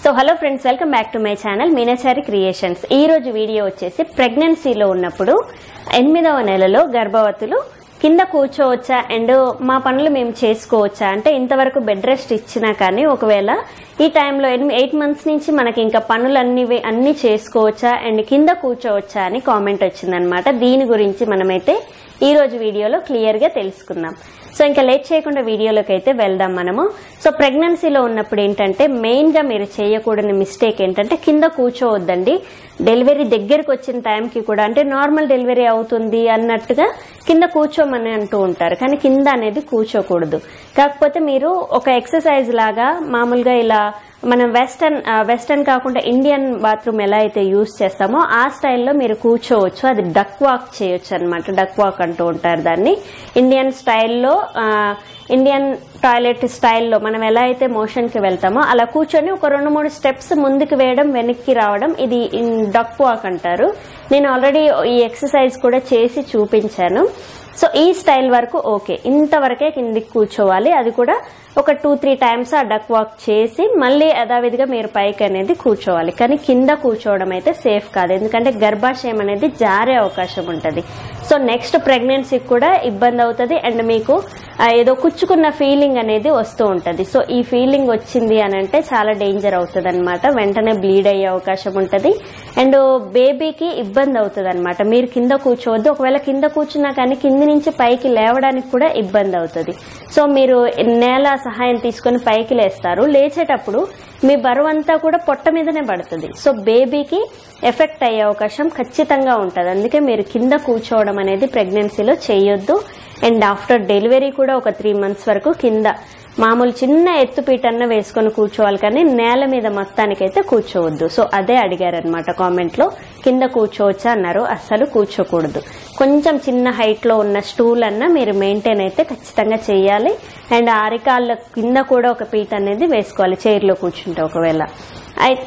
So hello friends, welcome back to my channel Meenachari creations. ఈ రోజు video వచ్చేసి ప్రెగ్నెన్సీలో ఉన్నప్పుడు 8వ నెలలో గర్భవతులు కింద కూర్చోవచ్చా అండ్ మా పనులు మేము చేసుకోవచ్చా అంటే ఇంతవరకు బెడ్ రెస్ట్ ఇచ్చినా కానీ ఒకవేళ ఈ టైంలో 8 మంత్స్ నుంచి మనకి ఇంకా పనులు అన్ని చేసుకోవచ్చా అండ్ కింద కూర్చోవచ్చా అని కామెంట్ వచ్చిందనమాట. దీని గురించి మనమైతే ఈ రోజు వీడియోలో క్లియర్ గా తెలుసుకుందాం. సో ఇంకా లేట్ చేయకుండా వీడియోలోకి అయితే వెళ్దాం మనము. సో ప్రెగ్నెన్సీలో ఉన్నప్పుడు ఏంటంటే మెయిన్ గా మీరు చేయకూడని మిస్టేక్ ఏంటంటే కింద కూర్చోవద్దండి. డెలివరీ దగ్గరకు వచ్చిన టైంకి కూడా అంటే నార్మల్ డెలివరీ అవుతుంది అన్నట్టుగా కింద కూర్చోమని అంటూ ఉంటారు, కానీ కింద అనేది కూర్చోకూడదు. కాకపోతే మీరు ఒక ఎక్సర్సైజ్ లాగా మామూలుగా ఇలా మనం వెస్టర్న్ కాకుండా ఇండియన్ బాత్రూమ్ ఎలా అయితే యూజ్ చేస్తామో ఆ స్టైల్లో మీరు కూర్చోవచ్చు. అది డక్ వాక్ చేయొచ్చు అనమాట. డక్ వాక్ అంటూ ఉంటారు దాన్ని. ఇండియన్ స్టైల్లో ఇండియన్ టాయిలెట్ స్టైల్లో మనం ఎలా అయితే మోషన్ కి వెళ్తామో అలా కూర్చొని ఒక 2-3 స్టెప్స్ ముందుకు వేయడం, వెనక్కి రావడం, ఇది డక్ వాక్ అంటారు. నేను ఆల్రెడీ ఈ ఎక్సర్సైజ్ కూడా చేసి చూపించాను. సో ఈ స్టైల్ వరకు ఓకే, ఇంతవరకే కిందికి కూర్చోవాలి. అది కూడా ఒక 2-3 టైమ్స్ ఆ డక్ వాక్ చేసి మళ్ళీ యథావిధిగా మీరు పైకి అనేది కూర్చోవాలి. కానీ కింద కూర్చోవడం అయితే సేఫ్ కాదు, ఎందుకంటే గర్భాశయం అనేది జారే అవకాశం ఉంటుంది. సో నెక్స్ట్ ప్రెగ్నెన్సీకి కూడా ఇబ్బంది అవుతుంది అండ్ మీకు ఏదో కుచ్చుకున్న ఫీలింగ్ అనేది వస్తూ ఉంటుంది. సో ఈ ఫీలింగ్ వచ్చింది అని అంటే చాలా డేంజర్ అవుతుంది అనమాట. వెంటనే బ్లీడ్ అయ్యే అవకాశం ఉంటుంది అండ్ బేబీకి ఇబ్బంది అవుతుంది అనమాట. మీరు కింద కూర్చోవద్దు. ఒకవేళ కింద కూర్చున్నా కానీ కింది నుంచి పైకి లేవడానికి కూడా ఇబ్బంది అవుతుంది. సో మీరు నేల సహాయం తీసుకొని పైకి లేస్తారు. లేచేటప్పుడు మీ బరువు అంతా కూడా పొట్ట మీదనే పడుతుంది. సో బేబీకి ఎఫెక్ట్ అయ్యే అవకాశం ఖచ్చితంగా ఉంటుంది. అందుకే మీరు కింద కూర్చోవడం అనేది ప్రెగ్నెన్సీలో చేయొద్దు. అండ్ ఆఫ్టర్ డెలివరీ కూడా ఒక 3 మంత్స్ వరకు కింద మామూలు చిన్న ఎత్తుపీటన్న వేసుకొని కూర్చోవాలి, కానీ నేల మీద మొత్తానికైతే కూర్చోవద్దు. సో అదే అడిగారనమాట కామెంట్ లో. కింద కూర్చోవచ్చా అన్నారు. అస్సలు కూర్చోకూడదు. కొంచెం చిన్న హైట్ లో ఉన్న స్టూల్ అన్న మీరు మెయింటైన్ అయితే ఖచ్చితంగా చేయాలి. అండ్ అరికాళ్ళ కింద కూడా ఒక పీట అనేది వేసుకోవాలి చైర్ లో కూర్చుంటే. ఒకవేళ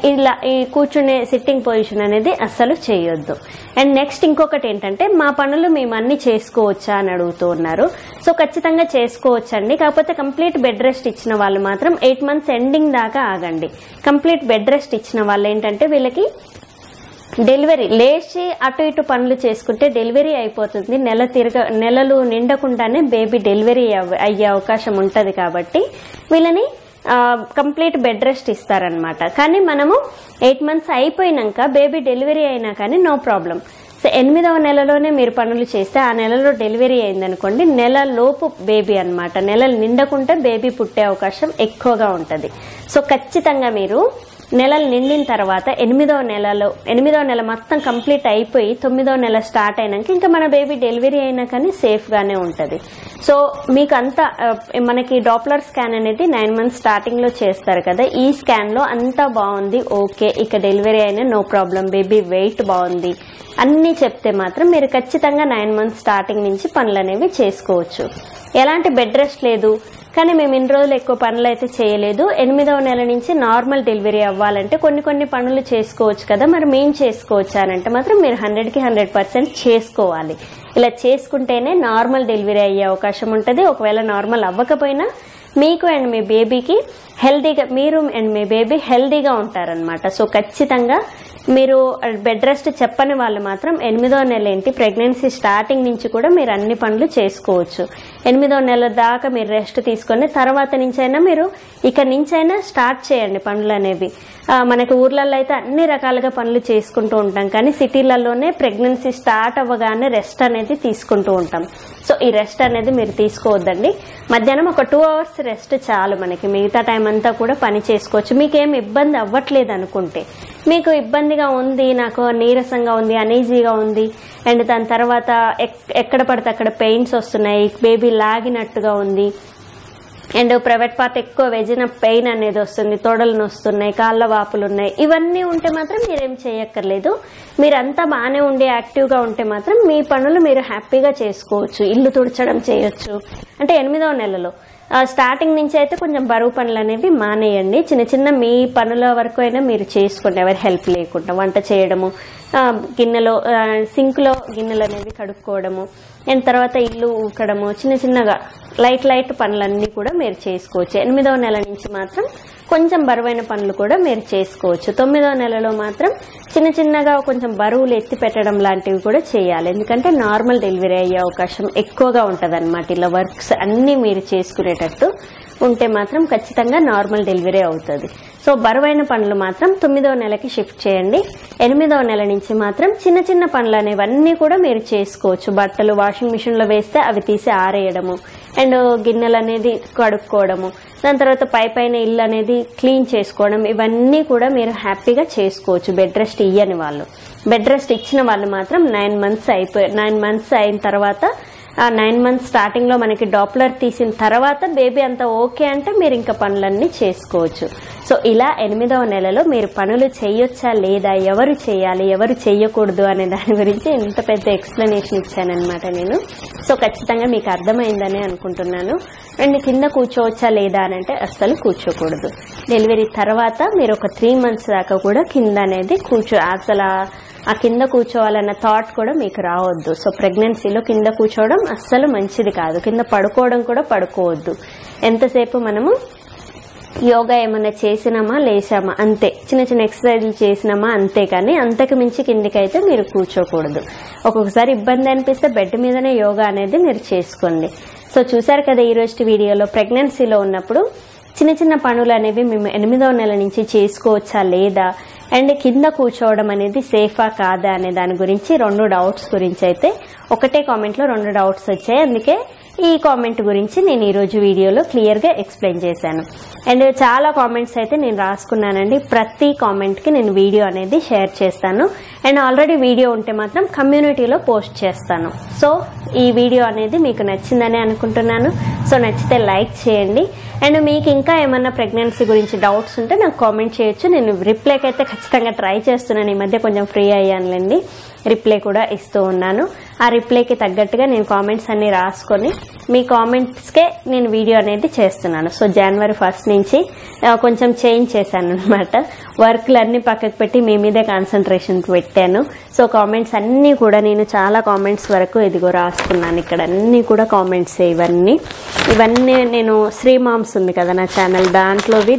ఇలా ఈ కూర్చునే సిట్టింగ్ పొజిషన్ అనేది అస్సలు చేయొద్దు. అండ్ నెక్స్ట్ ఇంకొకటి ఏంటంటే మా పనులు మేము అన్ని చేసుకోవచ్చా అని అడుగుతూ ఉన్నారు. సో ఖచ్చితంగా చేసుకోవచ్చండి. కాకపోతే కంప్లీట్ బెడ్ రెస్ట్ ఇచ్చిన వాళ్ళు మాత్రం 8 మంత్స్ ఎండింగ్ దాకా ఆగండి. కంప్లీట్ బెడ్ రెస్ట్ ఇచ్చిన వాళ్ళు ఏంటంటే వీళ్ళకి డెలివరీ లేచి అటు ఇటు పనులు చేసుకుంటే డెలివరీ అయిపోతుంది. నెలలు నిండకుండానే బేబీ డెలివరీ అయ్యే అవకాశం ఉంటది. కాబట్టి వీళ్ళని కంప్లీట్ బెడ్ రెస్ట్ ఇస్తారనమాట. కానీ మనము 8 మంత్స్ అయిపోయినాక బేబీ డెలివరీ అయినా కానీ నో ప్రాబ్లం. సో 8వ నెలలోనే మీరు పనులు చేస్తే ఆ నెలలో డెలివరీ అయిందనుకోండి, నెల లోపు బేబీ అనమాట. నెలలు నిండకుంటే బేబీ పుట్టే అవకాశం ఎక్కువగా ఉంటుంది. సో ఖచ్చితంగా మీరు నెలలు నిండిన తర్వాత 8వ నెల మొత్తం కంప్లీట్ అయిపోయి 9వ నెల స్టార్ట్ అయినాక ఇంకా మన బేబీ డెలివరీ అయినా కానీ సేఫ్ గానే ఉంటది. సో మీకు అంతా మనకి డాప్లర్ స్కాన్ అనేది 9 మంత్స్ స్టార్టింగ్ లో చేస్తారు కదా. ఈ స్కాన్ లో అంతా బాగుంది, ఓకే, ఇక డెలివరీ అయినా నో ప్రాబ్లం, బేబీ వెయిట్ బాగుంది అన్ని చెప్తే మాత్రం మీరు ఖచ్చితంగా 9 మంత్స్ స్టార్టింగ్ నుంచి పనులు అనేవి చేసుకోవచ్చు. ఎలాంటి బెడ్ రెస్ట్ లేదు, కానీ మేము ఇన్ని రోజులు ఎక్కువ పనులు అయితే చేయలేదు, 8వ నెల నుంచి నార్మల్ డెలివరీ అవ్వాలంటే కొన్ని పనులు చేసుకోవచ్చు కదా, మరి మేము చేసుకోవచ్చా అని అంటే మాత్రం మీరు 100కి 100% చేసుకోవాలి. ఇలా చేసుకుంటేనే నార్మల్ డెలివరీ అయ్యే అవకాశం ఉంటుంది. ఒకవేళ నార్మల్ అవ్వకపోయినా మీకు అండ్ మీ బేబీకి హెల్దీగా, మీరు అండ్ మీ బేబీ హెల్దీగా ఉంటారనమాట. సో ఖచ్చితంగా మీరు బెడ్ రెస్ట్ చెప్పని వాళ్ళు మాత్రం 8వ నెల ఏంటి ప్రెగ్నెన్సీ స్టార్టింగ్ నుంచి కూడా మీరు అన్ని పనులు చేసుకోవచ్చు. 8వ నెల దాకా మీరు రెస్ట్ తీసుకొని తర్వాత నుంచైనా మీరు ఇక నుంచైనా స్టార్ట్ చేయండి పనులు అనేవి. మనకి ఊర్లలో అయితే అన్ని రకాలుగా పనులు చేసుకుంటూ ఉంటాం, కానీ సిటీలలోనే ప్రెగ్నెన్సీ స్టార్ట్ అవ్వగానే రెస్ట్ అనేది తీసుకుంటూ ఉంటాం. సో ఈ రెస్ట్ అనేది మీరు తీసుకోవద్దండి. మధ్యాహ్నం ఒక 2 అవర్స్ రెస్ట్ చాలు మనకి. మిగతా టైం అంతా కూడా పని చేసుకోవచ్చు. మీకేం ఇబ్బంది అవ్వట్లేదు అనుకుంటే, మీకు ఇబ్బందిగా ఉంది, నాకు నీరసంగా ఉంది, అనీజీగా ఉంది అండ్ దాని తర్వాత ఎక్కడ పడితే అక్కడ పెయిన్స్ వస్తున్నాయి, బేబీ లాగినట్టుగా ఉంది అండ్ ప్రైవేట్ పార్ట్ ఎక్కువ వెజిన పెయిన్ అనేది వస్తుంది, తొడలు నొస్తున్నాయి, కాళ్ళ వాపులు ఉన్నాయి, ఇవన్నీ ఉంటే మాత్రం మీరేం చేయక్కర్లేదు. మీరంతా బాగానే ఉండి యాక్టివ్గా ఉంటే మాత్రం మీ పనులు మీరు హ్యాపీగా చేసుకోవచ్చు. ఇల్లు తుడచడం చేయొచ్చు. అంటే 8వ నెలలో స్టార్టింగ్ నుంచి అయితే కొంచెం బరువు పనులు అనేవి మానేయండి. చిన్న మీ పనుల వరకు అయినా మీరు చేసుకోండి, ఎవరి హెల్ప్ లేకుండా. వంట చేయడము, గిన్నెలో సింక్ లో గిన్నెలు అనేవి కడుక్కోవడము అండ్ తర్వాత ఇల్లు ఊకడము, చిన్నగా లైట్ పనులన్నీ కూడా మీరు చేసుకోవచ్చు. 8వ నెల నుంచి మాత్రం కొంచెం బరువైన పనులు కూడా మీరు చేసుకోవచ్చు. 9వ నెలలో మాత్రం చిన్న చిన్నగా కొంచెం బరువులు ఎత్తి పెట్టడం లాంటివి కూడా చేయాలి. ఎందుకంటే నార్మల్ డెలివరీ అయ్యే అవకాశం ఎక్కువగా ఉంటదన్నమాట. ఇలా వర్క్స్ అన్ని మీరు చేసుకునేటట్టు ఉంటే మాత్రం ఖచ్చితంగా నార్మల్ డెలివరీ అవుతుంది. సో బరువైన పనులు మాత్రం 9వ నెలకి షిఫ్ట్ చేయండి. 8వ నెల నుంచి మాత్రం చిన్న చిన్న పనులు అనేవన్నీ కూడా మీరు చేసుకోవచ్చు. బట్టలు వాషింగ్ మిషన్ లో వేస్తే అవి తీసి ఆరేయడము, అండ్ గిన్నెలు అనేది కడుక్కోవడము, దాని తర్వాత పైన ఇల్లు అనేది క్లీన్ చేసుకోవడం, ఇవన్నీ కూడా మీరు హ్యాపీగా చేసుకోవచ్చు. బెడ్ రెస్ట్ ఇయ్యని వాళ్ళు, బెడ్ రెస్ట్ ఇచ్చిన వాళ్ళు మాత్రం 9 మంత్స్ అయిన తర్వాత, ఆ 9 మంత్స్ స్టార్టింగ్ లో మనకి డాప్లర్ తీసిన తర్వాత బేబీ అంతా ఓకే అంటే మీరు ఇంకా పనులన్నీ చేసుకోవచ్చు. సో ఇలా 8వ నెలలో మీరు పనులు చేయొచ్చా లేదా, ఎవరు చేయాలి ఎవరు చేయకూడదు అనే దాని గురించి ఇంత పెద్ద ఎక్స్ప్లెనేషన్ ఇచ్చానమాట నేను. సో ఖచ్చితంగా మీకు అర్థమైందని అనుకుంటున్నాను. అండ్ కింద కూర్చోవచ్చా లేదా అని అంటే అస్సలు కూర్చోకూడదు. డెలివరీ తర్వాత మీరు ఒక 3 మంత్స్ దాకా కూడా కింద అనేది అసలు ఆ కింద కూర్చోవాలన్న థాట్ కూడా మీకు రావద్దు. సో ప్రెగ్నెన్సీలో కింద కూర్చోవడం అస్సలు మంచిది కాదు. కింద పడుకోవడం కూడా పడుకోవద్దు. ఎంతసేపు మనము యోగా ఏమైనా చేసినామా లేచామా అంతే, చిన్న చిన్న ఎక్సర్సైజ్లు చేసినామా అంతే, కానీ అంతకు మించి కిందికైతే మీరు కూర్చోకూడదు. ఒక్కొక్కసారి ఇబ్బంది అనిపిస్తే బెడ్ మీదనే యోగా అనేది మీరు చేసుకోండి. సో చూసారు కదా ఈ రోజు వీడియోలో ప్రెగ్నెన్సీలో ఉన్నప్పుడు చిన్న చిన్న పనులు అనేవి మేము 8వ నెల నుంచి చేసుకోవచ్చా లేదా, అండ్ కింద కూర్చోవడం అనేది సేఫా కాదా అనే దాని గురించి 2 డౌట్స్ గురించి అయితే ఒకటే కామెంట్ లో 2 డౌట్స్ వచ్చాయి. అందుకే ఈ కామెంట్ గురించి నేను ఈ రోజు వీడియోలో క్లియర్ గా ఎక్స్ప్లెయిన్ చేశాను. అండ్ చాలా కామెంట్స్ అయితే నేను రాసుకున్నానండి. ప్రతి కామెంట్ కి నేను వీడియో అనేది షేర్ చేస్తాను. అండ్ ఆల్రెడీ వీడియో ఉంటే మాత్రం కమ్యూనిటీలో పోస్ట్ చేస్తాను. సో ఈ వీడియో అనేది మీకు నచ్చిందని అనుకుంటున్నాను. సో నచ్చితే లైక్ చేయండి. అండ్ మీకు ఇంకా ఏమన్నా ప్రెగ్నెన్సీ గురించి డౌట్స్ ఉంటే నాకు కామెంట్ చేయొచ్చు. నేను రిప్లైకి అయితే ఖచ్చితంగా ట్రై చేస్తున్నాను. ఈ మధ్య కొంచెం ఫ్రీ అయ్యానులేండి, రిప్లై కూడా ఇస్తూ ఉన్నాను. ఆ రిప్లైకి తగ్గట్టుగా నేను కామెంట్స్ అన్ని రాసుకొని మీ కామెంట్స్కే నేను వీడియో అనేది చేస్తున్నాను. సో జనవరి 1 నుంచి కొంచెం చేంజ్ చేశాను అనమాట. వర్క్లన్నీ పక్కకు పెట్టి మీ మీదే కాన్సన్ట్రేషన్ పెట్టాను. సో కామెంట్స్ అన్నీ కూడా నేను చాలా కామెంట్స్ వరకు ఇదిగో రాసుకున్నాను. ఇక్కడ అన్నీ కూడా కామెంట్స్ ఇవన్నీ నేను శ్రీ మామ్స్ ఉంది కదా నా ఛానల్,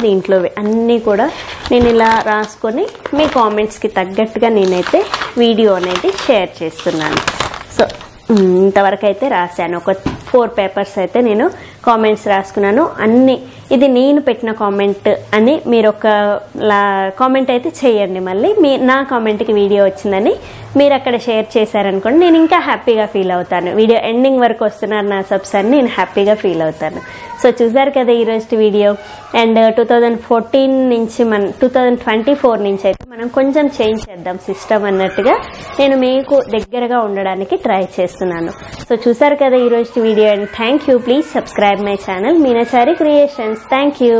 దీంట్లోవి అన్నీ కూడా నేను ఇలా రాసుకొని మీ కామెంట్స్కి తగ్గట్టుగా నేనైతే వీడియో అనేది షేర్ చేస్తున్నాను. సో ఇంతవరకు అయితే రాశాను. ఒక 4 పేపర్స్ అయితే నేను కామెంట్స్ రాసుకున్నాను. అన్ని ఇది నేను పెట్టిన కామెంట్ అని మీరు ఒక కామెంట్ అయితే చేయండి. మళ్ళీ నా కామెంట్కి వీడియో వచ్చిందని మీరు అక్కడ షేర్ చేశారనుకోండి, నేను ఇంకా హ్యాపీగా ఫీల్ అవుతాను. వీడియో ఎండింగ్ వరకు వస్తున్నారు నా సబ్స్ అని నేను హ్యాపీగా ఫీల్ అవుతాను. సో చూసారు కదా ఈరోజు వీడియో. అండ్ 2024 నుంచి అయితే మనం కొంచెం చేంజ్ చేద్దాం సిస్టమ్ అన్నట్టుగా నేను మీకు దగ్గరగా ఉండడానికి ట్రై చేస్తున్నాను. సో చూసారు కదా ఈరోజు video. And thank you. Please subscribe my channel Meenachari creations. Thank you.